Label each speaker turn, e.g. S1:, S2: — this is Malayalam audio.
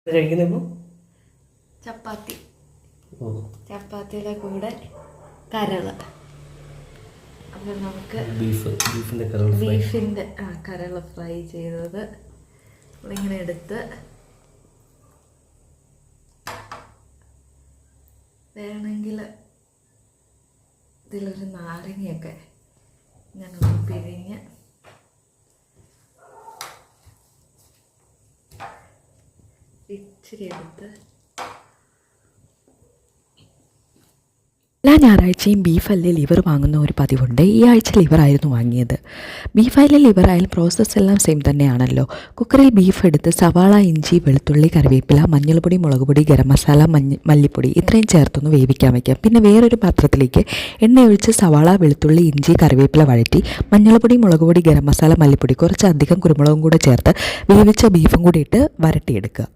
S1: കഴിക്കുന്നപ്പോൾ
S2: ചപ്പാത്തി,
S1: ഓ
S2: ചപ്പാത്തിയുടെ കൂടെ കരള. അപ്പം നമുക്ക് ബീഫിൻ്റെ കരള ഫ്രൈ ചെയ്തത് നമ്മളിങ്ങനെ എടുത്ത് വേണമെങ്കിൽ ഇതിലൊരു നാരങ്ങയൊക്കെ ഞാനൊന്ന് പിഴിഞ്ഞ് ഇച്ചിരി എടുത്ത്.
S3: എല്ലാ ഞായറാഴ്ചയും ബീഫല്ലേ ലിവർ വാങ്ങുന്ന ഒരു പതിവുണ്ട്. ഈ ആഴ്ച ലിവറായിരുന്നു വാങ്ങിയത്. ബീഫായാലും ലിവറായാലും പ്രോസസ്സ് എല്ലാം സെയിം തന്നെയാണല്ലോ. കുക്കറിൽ ബീഫ് എടുത്ത് സവാള, ഇഞ്ചി, വെളുത്തുള്ളി, കറിവേപ്പില, മഞ്ഞൾപ്പൊടി, മുളക് പൊടി, ഗരം മസാല, മല്ലിപ്പൊടി ഇത്രയും ചേർത്തൊന്ന് വേവിക്കാൻ വയ്ക്കാം. പിന്നെ വേറൊരു പാത്രത്തിലേക്ക് എണ്ണയൊഴിച്ച് സവാള, വെളുത്തുള്ളി, ഇഞ്ചി, കറിവേപ്പില വഴറ്റി മഞ്ഞൾപ്പൊടി, മുളക് പൊടി, ഗരം മസാല, മല്ലിപ്പൊടി കുറച്ചധികം കുരുമുളകും കൂടെ ചേർത്ത് വേവിച്ച ബീഫും കൂടി ഇട്ട് വരട്ടിയെടുക്കുക.